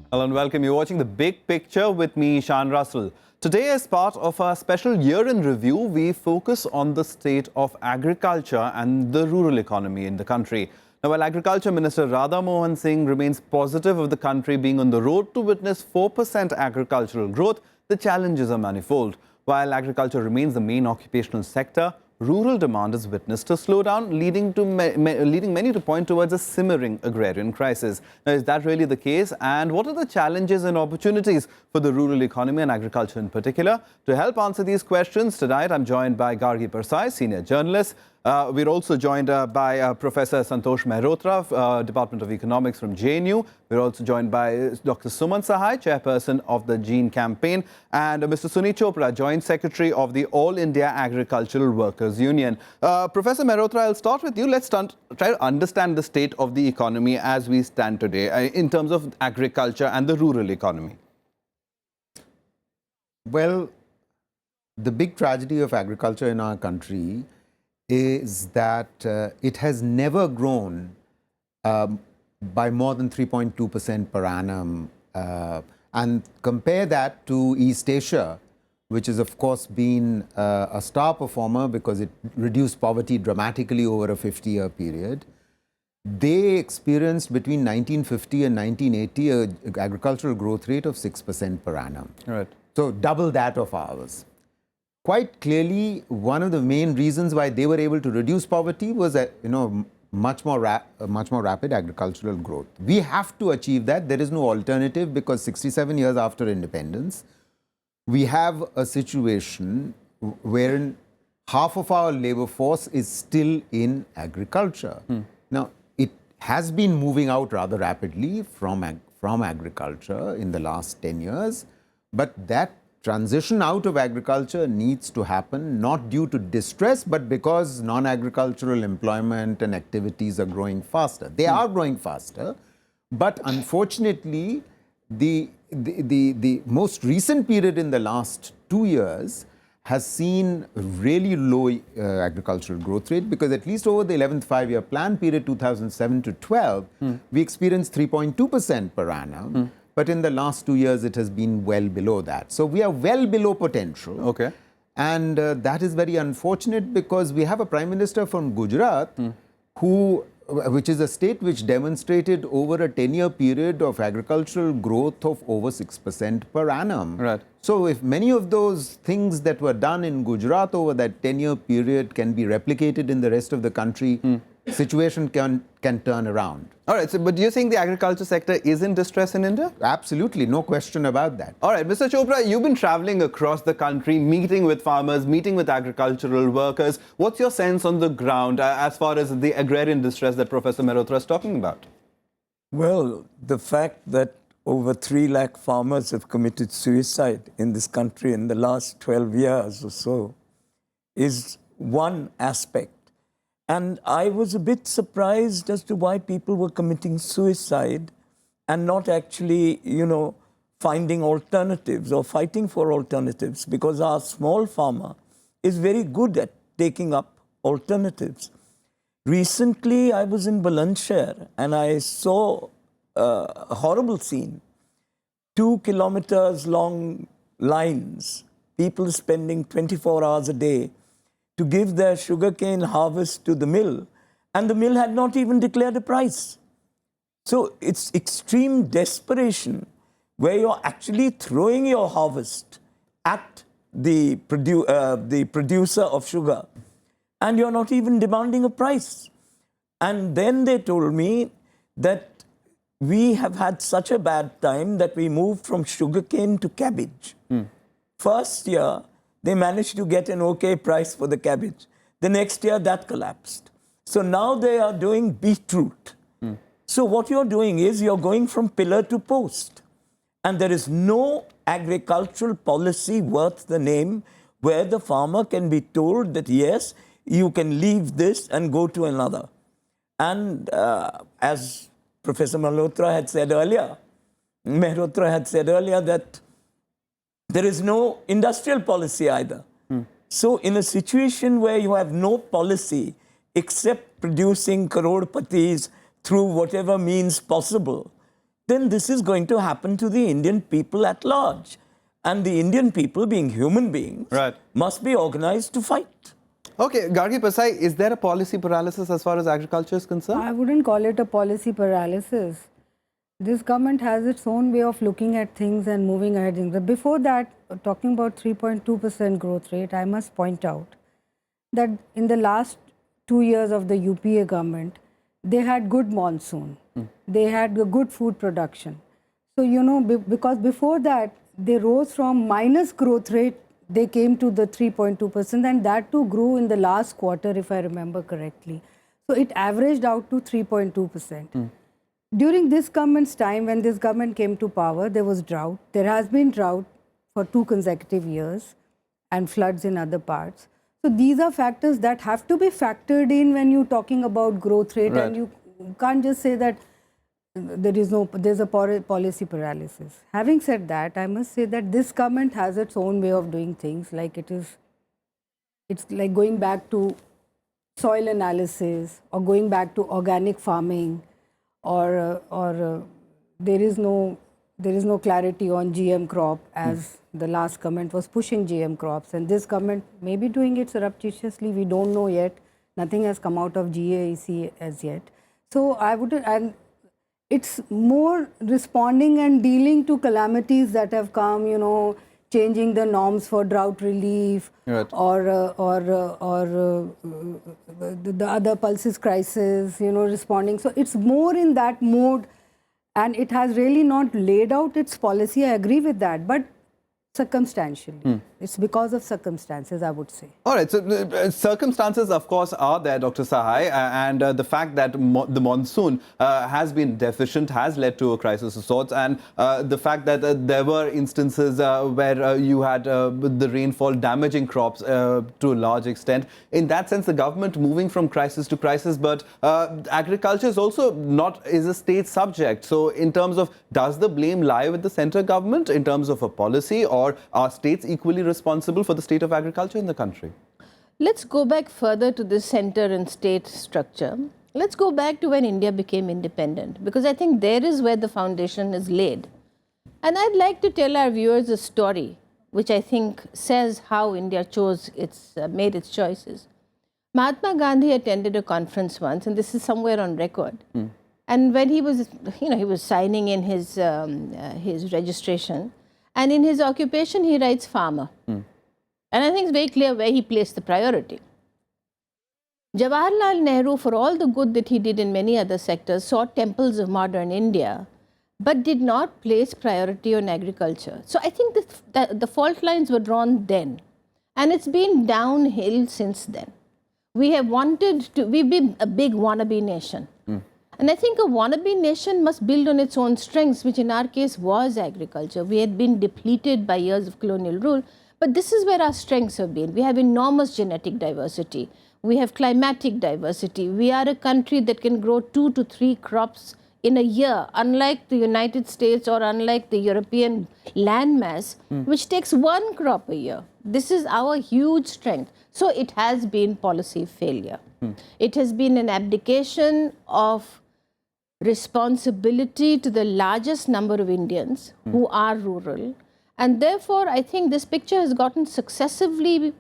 Hello and welcome. You're watching The Big Picture with me, Ishan Russell. Today, as part of our special year-in review, we focus on the state of agriculture and the rural economy in the country. Now, while Agriculture Minister Radha Mohan Singh remains positive of the country being on the road to witness 4% agricultural growth, the challenges are manifold. While agriculture remains the main occupational sector, rural demand has witnessed a slowdown, leading many to point towards a simmering agrarian crisis. Now, is that really the case? And what are the challenges and opportunities for the rural economy and agriculture in particular? To help answer these questions, tonight I'm joined by Gargi Parsai, senior journalist. We're also joined by Professor Santosh Mehrotra, Department of Economics from JNU. We're also joined by Dr. Suman Sahai, Chairperson of the Gene Campaign, and Mr. Suneet Chopra, Joint Secretary of the All India Agricultural Workers Union. Professor Mehrotra, I'll start with you. Let's try to understand the state of the economy as we stand today in terms of agriculture and the rural economy. Well, the big tragedy of agriculture in our country is that it has never grown by more than 3.2% per annum. And compare that to East Asia, which has, of course, been a star performer because it reduced poverty dramatically over a 50-year period. They experienced between 1950 and 1980 an agricultural growth rate of 6% per annum. Right. So double that of ours. Quite clearly, one of the main reasons why they were able to reduce poverty was, much more rapid agricultural growth. We have to achieve that. There is no alternative because 67 years after independence, we have a situation wherein half of our labor force is still in agriculture. Now, it has been moving out rather rapidly from agriculture in the last 10 years, but that transition out of agriculture needs to happen not due to distress, but because non-agricultural employment and activities are growing faster. They are growing faster, but unfortunately, the most recent period in the last 2 years has seen really low agricultural growth rate because at least over the 11th five-year plan period, 2007 to 12, we experienced 3.2% per annum. But in the last 2 years, it has been well below that. So we are well below potential. Okay. And that is very unfortunate because we have a Prime Minister from Gujarat, which is a state which demonstrated over a 10-year period of agricultural growth of over 6% per annum. Right. So if many of those things that were done in Gujarat over that 10-year period can be replicated in the rest of the country, situation can turn around. All right, but do you think the agriculture sector is in distress in India? Absolutely, no question about that. All right, Mr. Chopra, you've been traveling across the country, meeting with farmers, meeting with agricultural workers. What's your sense on the ground as far as the agrarian distress that Professor Mehrotra is talking about? Well, the fact that over 3 lakh farmers have committed suicide in this country in the last 12 years or so is one aspect. And I was a bit surprised as to why people were committing suicide and not actually, finding alternatives or fighting for alternatives, because our small farmer is very good at taking up alternatives. Recently, I was in Bulandshahr and I saw a horrible scene. 2 kilometers long lines, people spending 24 hours a day to give their sugarcane harvest to the mill, and the mill had not even declared a price. So it's extreme desperation where you're actually throwing your harvest at the producer of sugar, and you're not even demanding a price. And then they told me that we have had such a bad time that we moved from sugarcane to cabbage. First year, they managed to get an okay price for the cabbage. The next year, that collapsed. So now they are doing beetroot. So what you're doing is you're going from pillar to post. And there is no agricultural policy worth the name where the farmer can be told that, yes, you can leave this and go to another. And as Professor Mehrotra had said earlier, that there is no industrial policy either. So in a situation where you have no policy except producing crore patis through whatever means possible, then this is going to happen to the Indian people at large. And the Indian people, being human beings, must be organized to fight. Okay, Gargi, Parsai, is there a policy paralysis as far as agriculture is concerned? I wouldn't call it a policy paralysis. This government has its own way of looking at things and moving ahead. But before that, talking about 3.2% growth rate, I must point out that in the last 2 years of the UPA government, they had good monsoon. They had a good food production. So, you know, because before that, they rose from minus growth rate, they came to the 3.2%, and that too grew in the last quarter, if I remember correctly. So it averaged out to 3.2%. During this government's time, when this government came to power, there was drought. There has been drought for 2 consecutive years and floods in other parts. So these are factors that have to be factored in when you're talking about growth rate, and you can't just say that there's a policy paralysis. Having said that, I must say that this government has its own way of doing things. Like it's like going back to soil analysis, or going back to organic farming, or there is no clarity on GM crop, as the last government was pushing GM crops, and this government may be doing it surreptitiously. We don't know yet. Nothing has come out of GAEC as yet. So I would, and it's more responding and dealing to calamities that have come, you know, changing the norms for drought relief, or the other pulses crisis, you know, responding. So it's more in that mode, and it has really not laid out its policy. I agree with that, but circumstantially. It's because of circumstances, I would say. All right, so circumstances, of course, are there, Dr. Sahai, and the fact that the monsoon has been deficient has led to a crisis of sorts, and the fact that there were instances where you had the rainfall damaging crops to a large extent. In that sense, the government moving from crisis to crisis, but agriculture is also is a state subject. So in terms of, does the blame lie with the centre government in terms of a policy, or are states equally responsible for the state of agriculture in the country? Let's go back further to the center and state structure. Let's go back to when India became independent, because I think there is where the foundation is laid. And I'd like to tell our viewers a story which I think says how India made its choices. Mahatma Gandhi attended a conference once, and this is somewhere on record. And when he was, he was signing in his registration, and in his occupation, he writes farmer. And I think it's very clear where he placed the priority. Jawaharlal Nehru, for all the good that he did in many other sectors, saw temples of modern India, but did not place priority on agriculture. So I think the fault lines were drawn then. And it's been downhill since then. We have we've been a big wannabe nation. And I think a wannabe nation must build on its own strengths, which in our case was agriculture. We had been depleted by years of colonial rule, but this is where our strengths have been. We have enormous genetic diversity. We have climatic diversity. We are a country that can grow 2 to 3 crops in a year, unlike the United States or unlike the European landmass, which takes 1 crop a year. This is our huge strength. So it has been policy failure. It has been an abdication of responsibility to the largest number of Indians who are rural. And therefore, I think this picture has gotten successively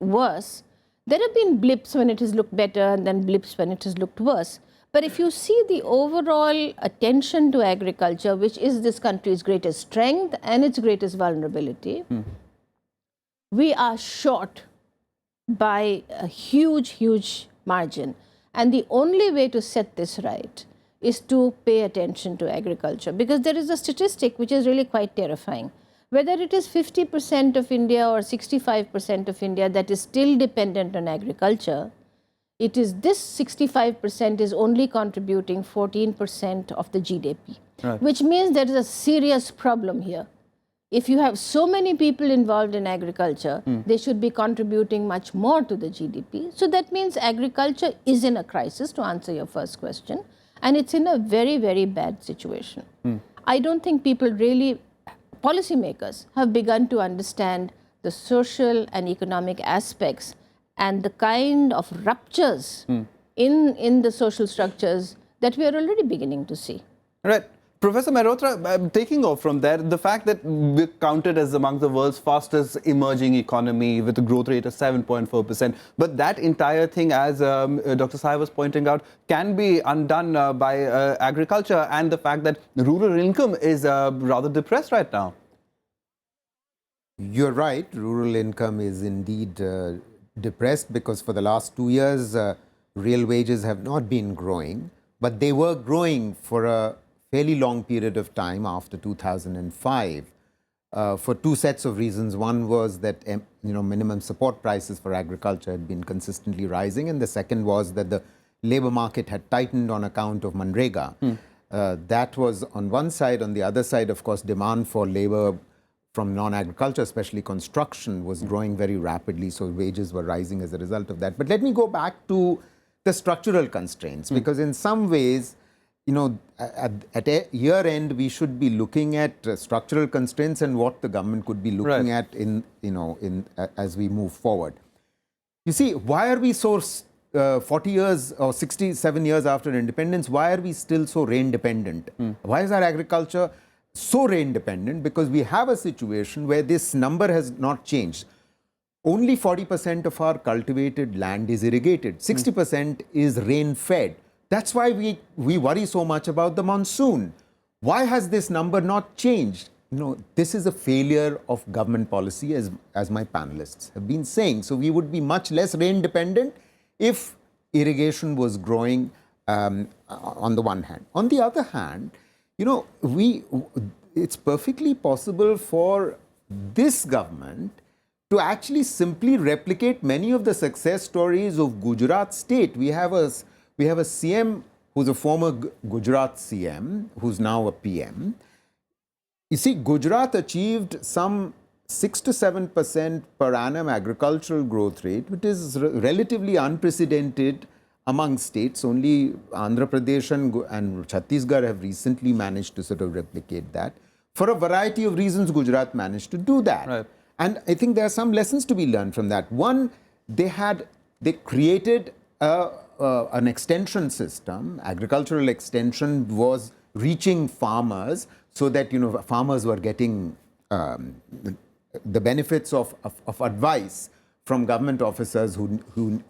worse. There have been blips when it has looked better, and then blips when it has looked worse. But if you see the overall attention to agriculture, which is this country's greatest strength and its greatest vulnerability, we are short by a huge, huge margin. And the only way to set this right is to pay attention to agriculture, because there is a statistic which is really quite terrifying. Whether it is 50% of India or 65% of India that is still dependent on agriculture, it is this 65% is only contributing 14% of the GDP, which means there is a serious problem here. If you have so many people involved in agriculture, they should be contributing much more to the GDP. So that means agriculture is in a crisis, to answer your first question, and it's in a very, very bad situation. I don't think people really, policymakers have begun to understand the social and economic aspects and the kind of ruptures in the social structures that we are already beginning to see. Right. Professor Mehrotra, taking off from there, the fact that we're counted as among the world's fastest emerging economy with a growth rate of 7.4%, but that entire thing, as Dr. Sahai was pointing out, can be undone by agriculture and the fact that rural income is rather depressed right now. You're right, rural income is indeed depressed because for the last 2 years, real wages have not been growing, but they were growing for a fairly long period of time after 2005 for two sets of reasons. One was that minimum support prices for agriculture had been consistently rising, and the second was that the labor market had tightened on account of Manrega. That was on one side. On the other side, of course, demand for labor from non-agriculture, especially construction, was growing very rapidly, so wages were rising as a result of that. But let me go back to the structural constraints, because in some ways, at year end, we should be looking at structural constraints and what the government could be looking at as we move forward. You see, why are we so 40 years or 67 years after independence, why are we still so rain dependent? Why is our agriculture so rain dependent? Because we have a situation where this number has not changed. Only 40% of our cultivated land is irrigated. 60% is rain fed. That's why we worry so much about the monsoon. Why has this number not changed? This is a failure of government policy, as my panelists have been saying. So we would be much less rain dependent if irrigation was growing on the one hand. On the other hand, it's perfectly possible for this government to actually simply replicate many of the success stories of Gujarat state. We have a CM who's a former Gujarat CM, who's now a PM. You see, Gujarat achieved some 6 to 7% per annum agricultural growth rate, which is relatively unprecedented among states. Only Andhra Pradesh and Chhattisgarh have recently managed to sort of replicate that. For a variety of reasons, Gujarat managed to do that. Right. And I think there are some lessons to be learned from that. One, they created an extension system. Agricultural extension was reaching farmers so that farmers were getting the benefits of advice from government officers who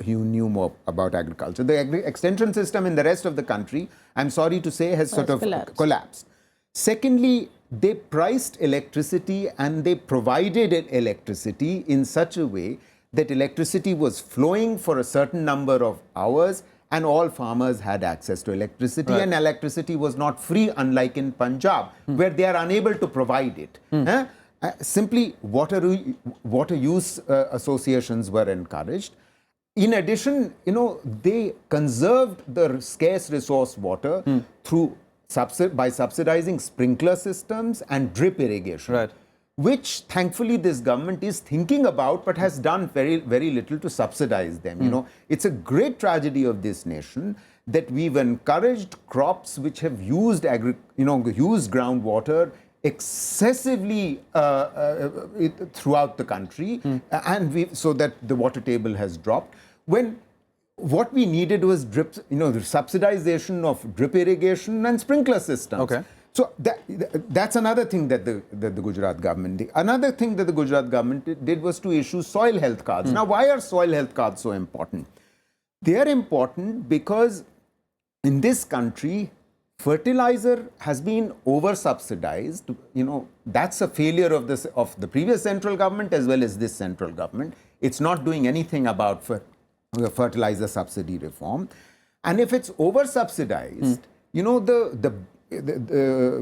knew more about agriculture. The extension system in the rest of the country, I'm sorry to say, has sort of collapsed. Secondly, they priced electricity and they provided electricity in such a way that electricity was flowing for a certain number of hours and all farmers had access to electricity. Right. And electricity was not free, unlike in Punjab, where they are unable to provide it. Simply water use associations were encouraged. In addition, they conserved the scarce resource water by subsidizing sprinkler systems and drip irrigation. Right. Which thankfully this government is thinking about, but has done very, very little to subsidize them. It's a great tragedy of this nation that we've encouraged crops which have used groundwater excessively throughout the country, and so that the water table has dropped. When what we needed was the subsidization of drip irrigation and sprinkler systems. Okay. So that's another thing that the Gujarat government did. Another thing that the Gujarat government did was to issue soil health cards. Now, why are soil health cards so important? They are important because in this country, fertilizer has been over-subsidized. That's a failure of the previous central government as well as this central government. It's not doing anything about fertilizer subsidy reform. And if it's over-subsidized,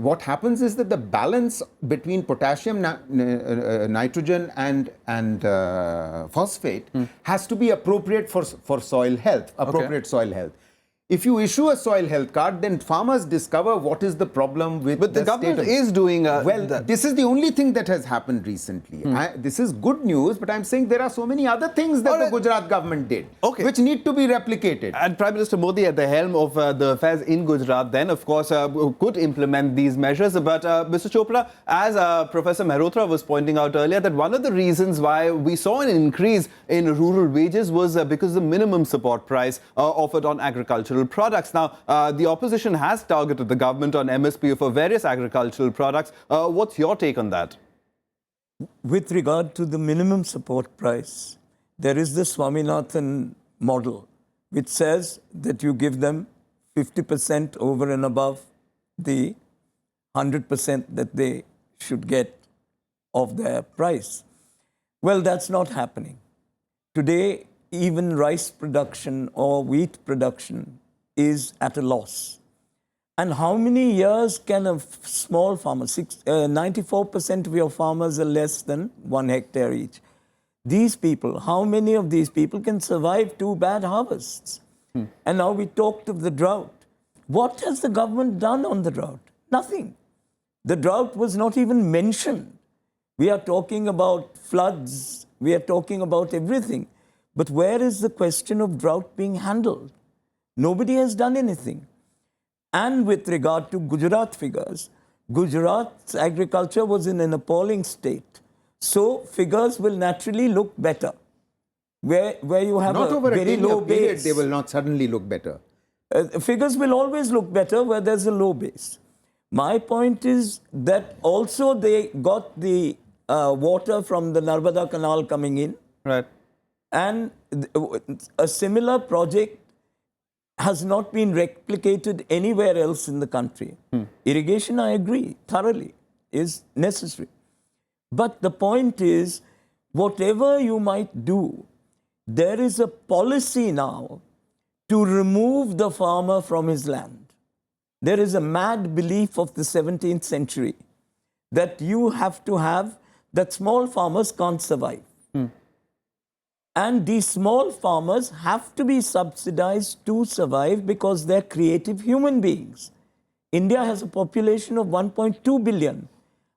what happens is that the balance between potassium, nitrogen and phosphate has to be appropriate for soil health, soil health. If you issue a soil health card, then farmers discover what is the problem with But the government is doing... this is the only thing that has happened recently. This is good news, but I'm saying there are so many other things that the Gujarat government did, which need to be replicated. And Prime Minister Modi, at the helm of the affairs in Gujarat, then, of course, could implement these measures. But Mr. Chopra, as Professor Mehrotra was pointing out earlier, that one of the reasons why we saw an increase in rural wages was because the minimum support price offered on agricultural agricultural products. Now, the opposition has targeted the government on MSP for various agricultural products. What's your take on that? With regard to the minimum support price, there is the Swaminathan model, which says that you give them 50% over and above the 100% that they should get of their price. Well, that's not happening. Today, even rice production or wheat production is at a loss. And how many years can a small farmer, 94% of your farmers are less than 1 hectare each. These people, how many of these people can survive 2 bad harvests? And now we talked of the drought. What has the government done on the drought? Nothing. The drought was not even mentioned. We are talking about floods. We are talking about everything. But where is the question of drought being handled? Nobody has done anything. And with regard to Gujarat figures, Gujarat's agriculture was in an appalling state. So figures will naturally look better. Where you have Not a over a very 10-year low period, base. they will not suddenly look better. Figures will always look better where there's a low base. My point is that also they got the water from the Narmada Canal coming in. Right. And a similar project has not been replicated anywhere else in the country. Irrigation, I agree, thoroughly, is necessary. But the point is, whatever you might do, there is a policy now to remove the farmer from his land. There is a mad belief of the 17th century that you have to have, that small farmers can't survive. And these small farmers have to be subsidized to survive because they're creative human beings. India has a population of 1.2 billion.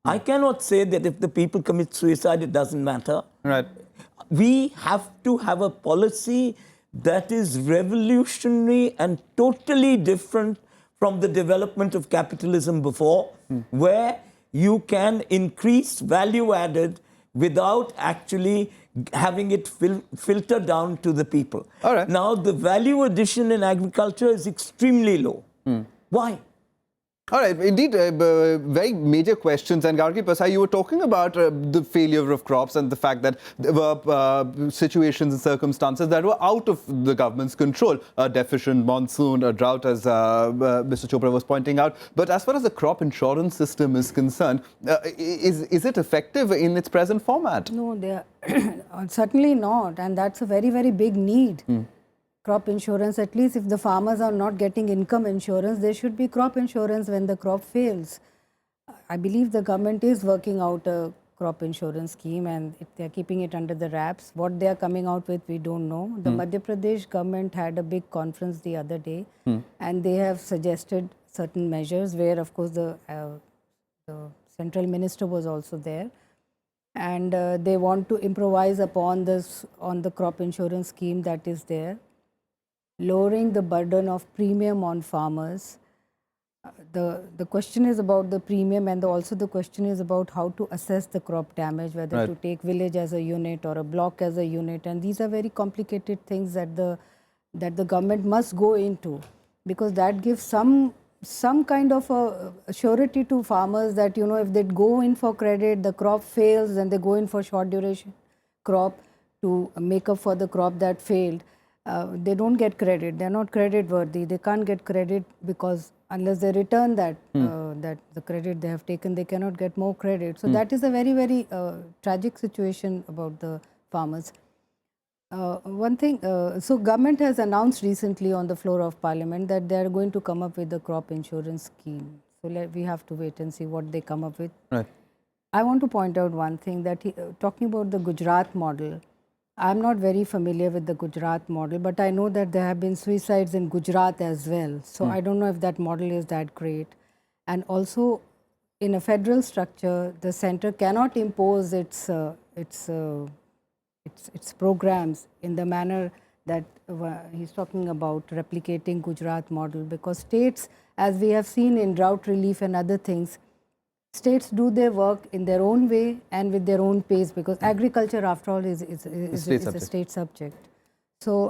I cannot say that if the people commit suicide, it doesn't matter. Right. We have to have a policy that is revolutionary and totally different from the development of capitalism before, where you can increase value added without actually having it filter down to the people. All right. Now, the value addition in agriculture is extremely low. Why? All right, indeed, very major questions. And Gargi, Parsai, you were talking about the failure of crops and the fact that there were situations and circumstances that were out of the government's control. A deficient monsoon, a drought, as Mr. Chopra was pointing out. But as far as the crop insurance system is concerned, is it effective in its present format? No, they are certainly not. And that's a very, very big need. Crop insurance, at least if the farmers are not getting income insurance, there should be crop insurance when the crop fails. I believe the government is working out a crop insurance scheme and they're keeping it under the wraps. What they are coming out with, we don't know. The Madhya Pradesh government had a big conference the other day and they have suggested certain measures where, of course, the central minister was also there. And they want to improvise upon this, on the crop insurance scheme that is there, lowering the burden of premium on farmers. The question is about the premium, and also the question is about how to assess the crop damage, whether to take village as a unit or a block as a unit. And these are very complicated things that the government must go into, because that gives some kind of a surety to farmers that, you know, if they go in for credit, the crop fails, then they go in for short duration crop to make up for the crop that failed. They don't get credit. They're not credit worthy. They can't get credit because unless they return that that the credit they have taken, they cannot get more credit. So that is a very, very tragic situation about the farmers. One thing, so government has announced recently on the floor of parliament that they are going to come up with a crop insurance scheme. So we have to wait and see what they come up with. Right. I want to point out one thing, that talking about the Gujarat model, I'm not very familiar with the Gujarat model, but I know that there have been suicides in Gujarat as well. So I don't know if that model is that great. And also, in a federal structure, the center cannot impose its programs in the manner that he's talking about, replicating Gujarat model, because states, as we have seen in drought relief and other things, states do their work in their own way and with their own pace, because agriculture, after all, is a state subject. So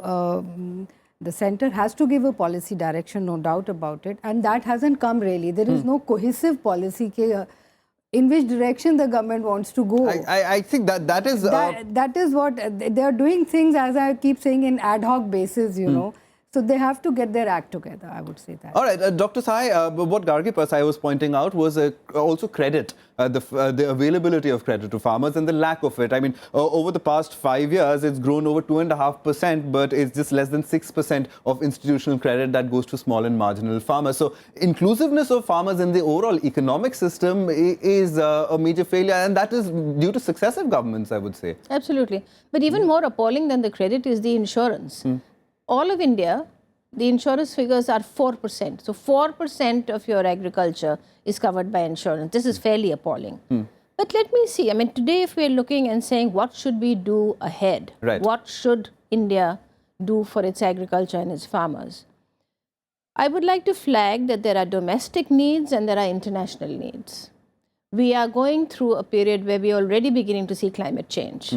The center has to give a policy direction, no doubt about it, and that hasn't come really. There is no cohesive policy in which direction the government wants to go. I think that is... that is what they are doing things, as I keep saying, in ad hoc basis, you know. So they have to get their act together, I would say that. All right, Dr. Sahai, what Gargi Parsai was pointing out was also credit, the availability of credit to farmers and the lack of it. I mean, over the past 5 years, it's grown over 2.5%, but it's just less than 6% of institutional credit that goes to small and marginal farmers. So inclusiveness of farmers in the overall economic system is a major failure, and that is due to successive governments, I would say. Absolutely. But even more appalling than the credit is the insurance. All of India, the insurance figures are 4%. So 4% of your agriculture is covered by insurance. This is fairly appalling. But let me see. I mean, today if we're looking and saying what should we do ahead? Right. What should India do for its agriculture and its farmers? I would like to flag that there are domestic needs and there are international needs. We are going through a period where we are already beginning to see climate change.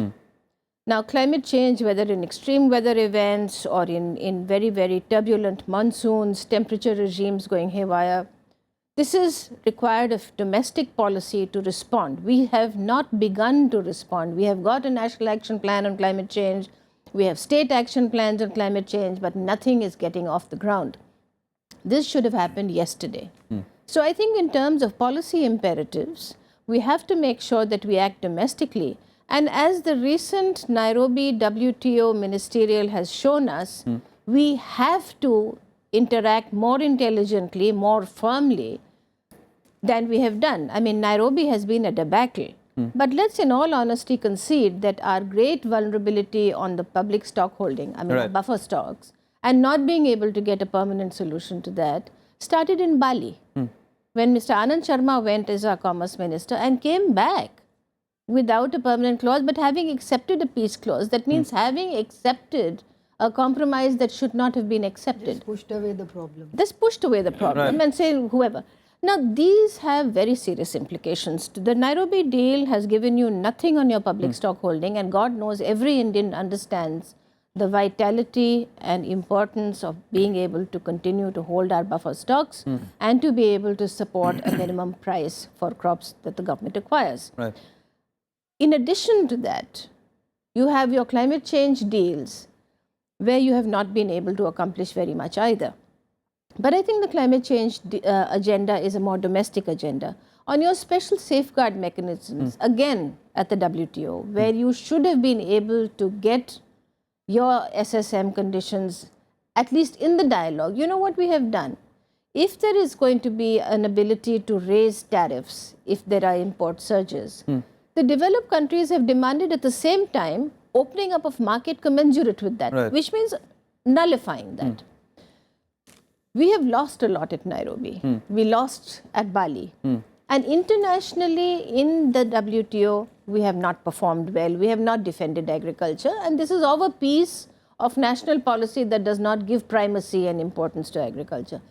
Now, climate change, whether in extreme weather events or in very, very turbulent monsoons, temperature regimes going haywire, this is required of domestic policy to respond. We have not begun to respond. We have got a national action plan on climate change. We have state action plans on climate change, but nothing is getting off the ground. This should have happened yesterday. So I think in terms of policy imperatives, we have to make sure that we act domestically. And as the recent Nairobi WTO ministerial has shown us, we have to interact more intelligently, more firmly than we have done. I mean, Nairobi has been a debacle. But let's in all honesty concede that our great vulnerability on the public stock holding, I mean, the buffer stocks, and not being able to get a permanent solution to that, started in Bali, when Mr. Anand Sharma went as our commerce minister and came back without a permanent clause, but having accepted a peace clause. That means having accepted a compromise that should not have been accepted. Just pushed away the problem. This pushed away the problem and saying whoever. Now, these have very serious implications. The Nairobi deal has given you nothing on your public stock holding, and God knows every Indian understands the vitality and importance of being able to continue to hold our buffer stocks and to be able to support a minimum price for crops that the government acquires. In addition to that, you have your climate change deals where you have not been able to accomplish very much either. But I think the climate change agenda is a more domestic agenda. On your special safeguard mechanisms, again at the WTO, where you should have been able to get your SSM conditions, at least in the dialogue, you know what we have done? If there is going to be an ability to raise tariffs, if there are import surges, the developed countries have demanded at the same time opening up of market commensurate with that, which means nullifying that. We have lost a lot at Nairobi. We lost at Bali. And internationally in the WTO, we have not performed well. We have not defended agriculture. And this is of a piece of national policy that does not give primacy and importance to agriculture.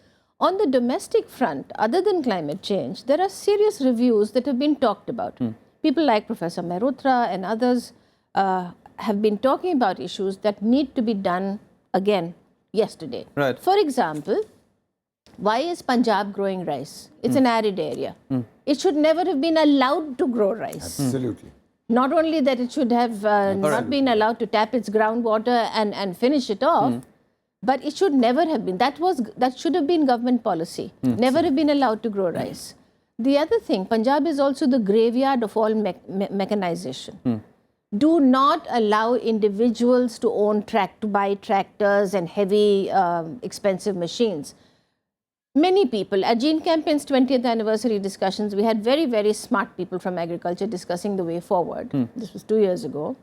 On the domestic front, other than climate change, there are serious reviews that have been talked about. People like Professor Mehrotra and others have been talking about issues that need to be done again yesterday. For example, why is Punjab growing rice? It's an arid area. It should never have been allowed to grow rice. Absolutely. Not only that it should have not been allowed to tap its groundwater and finish it off, but it should never have been. That should have been government policy. Never have been allowed to grow rice. The other thing, Punjab is also the graveyard of all mechanization. Do not allow individuals to buy tractors and heavy, expensive machines. Many people, at Gene Campaign's 20th anniversary discussions, we had very, very smart people from agriculture discussing the way forward. This was 2 years ago.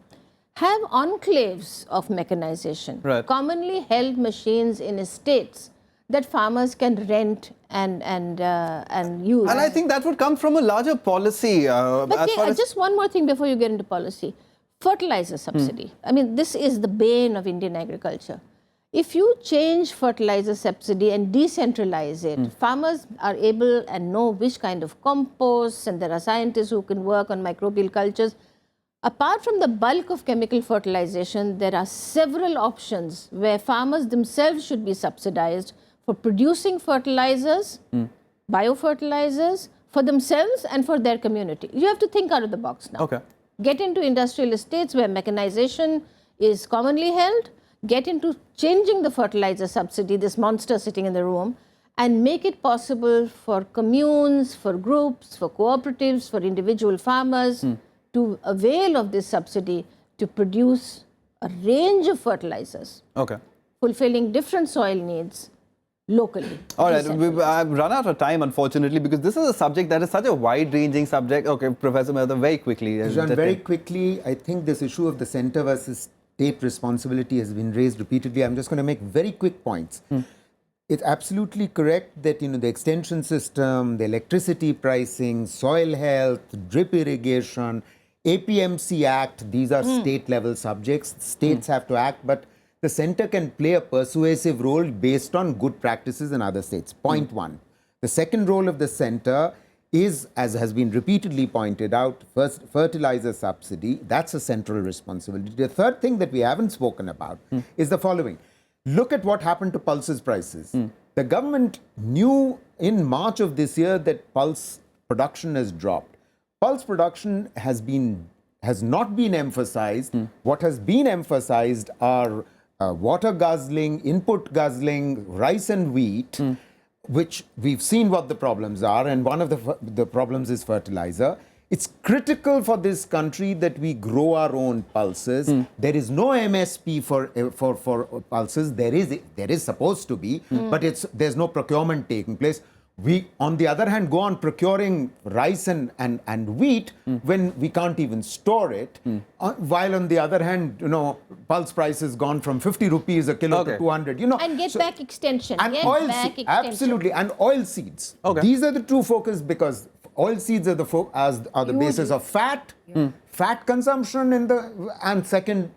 Have enclaves of mechanization, commonly held machines in estates that farmers can rent and use. And I think that would come from a larger policy. But just one more thing before you get into policy. Fertilizer subsidy. I mean, this is the bane of Indian agriculture. If you change fertilizer subsidy and decentralize it, farmers are able and know which kind of compost, and there are scientists who can work on microbial cultures. Apart from the bulk of chemical fertilization, there are several options where farmers themselves should be subsidized for producing fertilizers, biofertilizers, for themselves and for their community. You have to think out of the box now. Okay. Get into industrial estates where mechanization is commonly held, get into changing the fertilizer subsidy, this monster sitting in the room, and make it possible for communes, for groups, for cooperatives, for individual farmers to avail of this subsidy to produce a range of fertilizers, Okay. fulfilling different soil needs locally. All right, I've run out of time, unfortunately, because this is a subject that is such a wide-ranging subject. Okay, Professor Mehrotra, very quickly. Ishan, very quickly, I think this issue of the center versus state responsibility has been raised repeatedly. I'm just going to make very quick points. It's absolutely correct that the extension system, the electricity pricing, soil health, drip irrigation, APMC Act, these are state-level subjects. States have to act, but the center can play a persuasive role based on good practices in other states. Point one. The second role of the center is, as has been repeatedly pointed out, first, fertilizer subsidy. That's a central responsibility. The third thing that we haven't spoken about is the following. Look at what happened to pulses prices. The government knew in March of this year that pulse production has dropped. Pulse production has not been emphasized. What has been emphasized are water guzzling, input guzzling, rice and wheat, which we've seen what the problems are, and one of the problems is fertilizer. It's critical for this country that we grow our own pulses. There is no MSP for pulses. There is supposed to be, but there's no procurement taking place. We, on the other hand, go on procuring rice and wheat when we can't even store it. While on the other hand, pulse price has gone from 50 rupees a kilo to 200. And get back extension. And absolutely, and oil seeds. Okay. These are the true focus because oil seeds are the basis of fat, fat consumption and second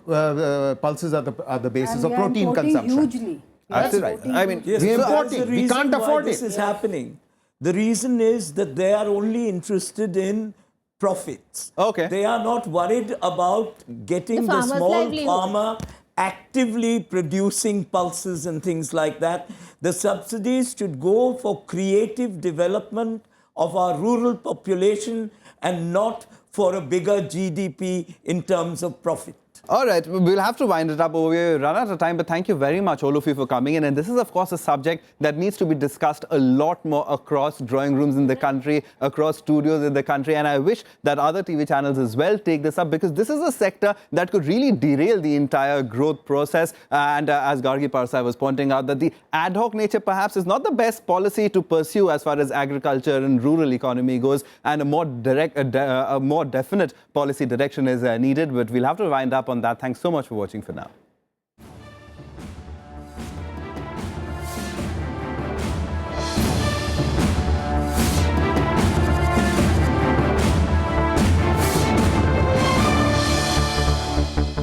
pulses are the basis of protein consumption. Hugely. That's right. I mean, Yes, we're that's importing. the We reason can't why afford this it. is happening. The reason is that they are only interested in profits. Okay. They are not worried about getting the farmer's small livelihood. farmer actively producing pulses and things like that. The subsidies should go for creative development of our rural population and not for a bigger GDP in terms of profit. all right, we'll have to wind it up over here. Run out of time, but thank you very much, all of you, for coming in. And this is, of course, a subject that needs to be discussed a lot more across drawing rooms in the country, across studios in the country. And I wish that other TV channels as well take this up, because this is a sector that could really derail the entire growth process. And as Gargi Parsai was pointing out, that the ad hoc nature perhaps is not the best policy to pursue as far as agriculture and rural economy goes. And a more direct, a more definite policy direction is needed. But we'll have to wind up on that. Thanks so much for watching for now.